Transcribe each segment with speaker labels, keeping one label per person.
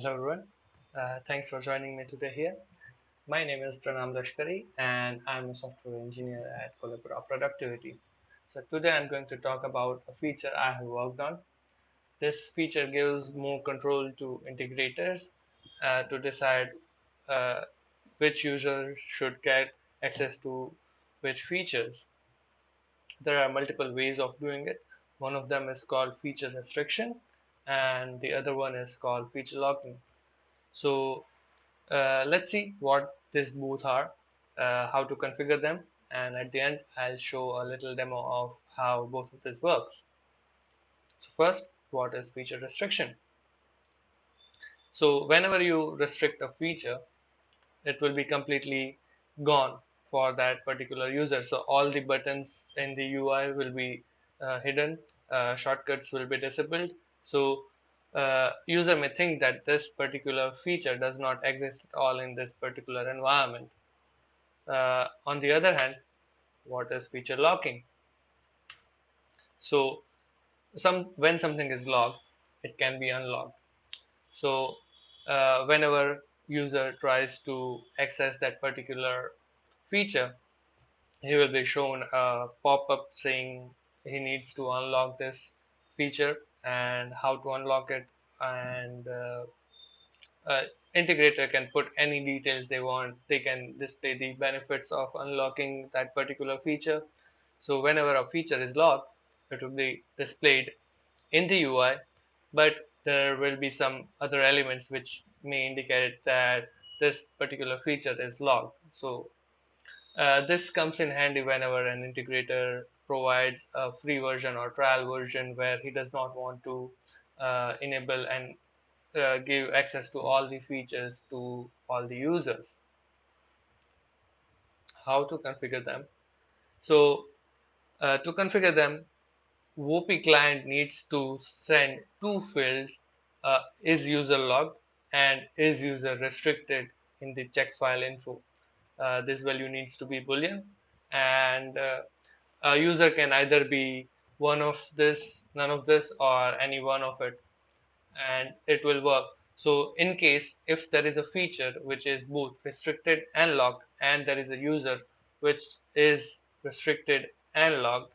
Speaker 1: Hello everyone. Thanks for joining me today here. My name is Pranam Lashkari and I'm a software engineer at Collabora Productivity. So today I'm going to talk about a feature I have worked on. This feature gives more control to integrators to decide uh, which user should get access to which features. There are multiple ways of doing it. One of them is called feature restriction and the other one is called feature locking. So let's see what these both are, how to configure them, and at the end I'll show a little demo of how both of this works. So first, what is feature restriction? So whenever you restrict a feature, it will be completely gone for that particular user. So all the buttons in the UI will be hidden, shortcuts will be disabled. So user may think that this particular feature does not exist at all in this particular environment. On the other hand, what is feature locking? So when something is locked, it can be unlocked. So whenever user tries to access that particular feature, he will be shown a pop-up saying he needs to unlock this feature and how to unlock it, and uh, integrator can put any details they want. They can display the benefits of unlocking that particular feature. So whenever a feature is locked, it will be displayed in the UI, but there will be some other elements which may indicate that this particular feature is locked. So this comes in handy whenever an integrator provides a free version or trial version where he does not want to enable and give access to all the features to all the users. How to configure them? So to configure them, WOP client needs to send two fields, is user logged and is user restricted in the check file info. This value needs to be boolean, and a user can either be one of this, none of this, or any one of it, and it will work. So in case if there is a feature which is both restricted and locked, and there is a user which is restricted and locked,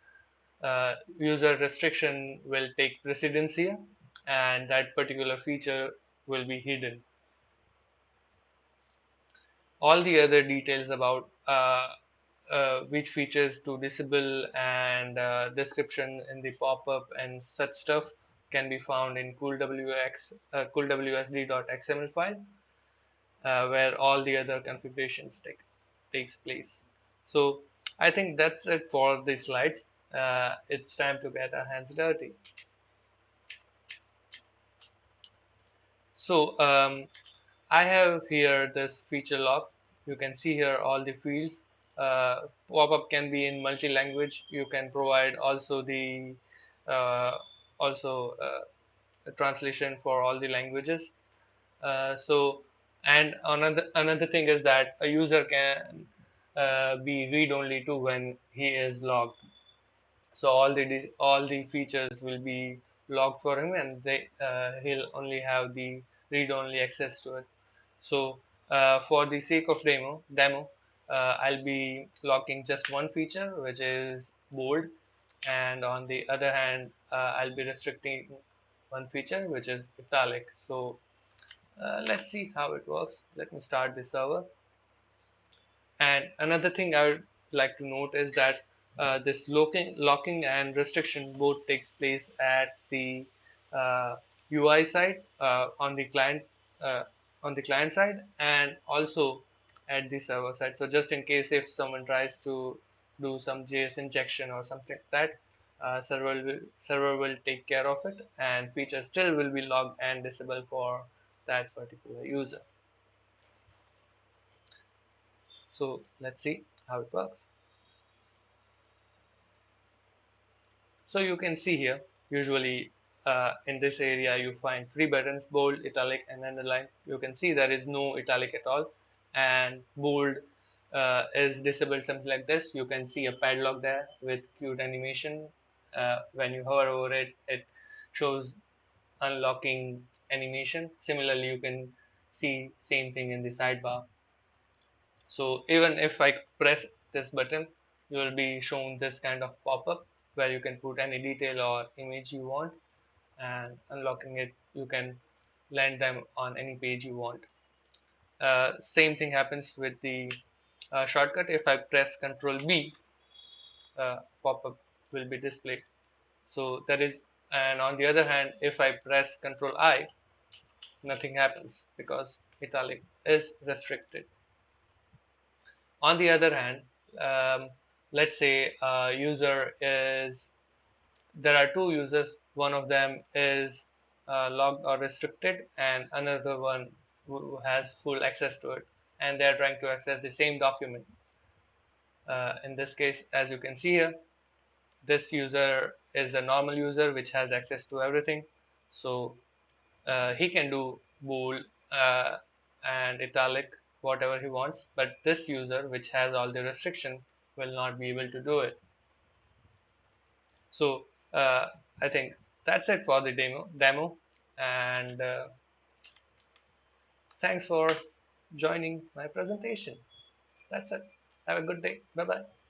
Speaker 1: user restriction will take precedence here, and that particular feature will be hidden. All the other details about which features to disable and description in the pop-up and such stuff can be found in coolwsd.xml file, where all the other configurations takes place. So I think that's it for the slides. It's time to get our hands dirty. So I have here this feature lock. You can see here all the fields. Pop-up can be in multi-language. You can provide also the uh, also a translation for all the languages. So and another thing is that a user can be read only to when he is logged. So all the features will be logged for him, and he'll only have the read only access to it. So for the sake of demo, I'll be locking just one feature, which is bold, and on the other hand, I'll be restricting one feature, which is italic. So let's see how it works. Let me start the server. And another thing I would like to note is that this locking and restriction both takes place at the UI side, uh, on the client side, and also at the server side. So just in case if someone tries to do some JS injection or something like that, server will take care of it, and features still will be logged and disabled for that particular user. So let's see how it works. So you can see here, usually in this area you find three buttons: bold, italic, and underline. You can see there is no italic at all, and bold is disabled, something like this. You can see a padlock there with cute animation. When you hover over it, it shows unlocking animation. Similarly, you can see same thing in the sidebar. So even if I press this button, you will be shown this kind of pop-up where you can put any detail or image you want, and unlocking it, you can land them on any page you want. Same thing happens with the shortcut. If I press Ctrl B, pop-up will be displayed. So that is, and on the other hand, if I press Ctrl I, nothing happens because italic is restricted. On the other hand, um, let's say a user is, there are two users, one of them is logged or restricted, and another one who has full access to it, and they are trying to access the same document. In this case, as you can see here, this user is a normal user which has access to everything. So he can do bold and italic, whatever he wants, but this user which has all the restriction will not be able to do it. So I think that's it for the demo, and thanks for joining my presentation. That's it. Have a good day. Bye bye.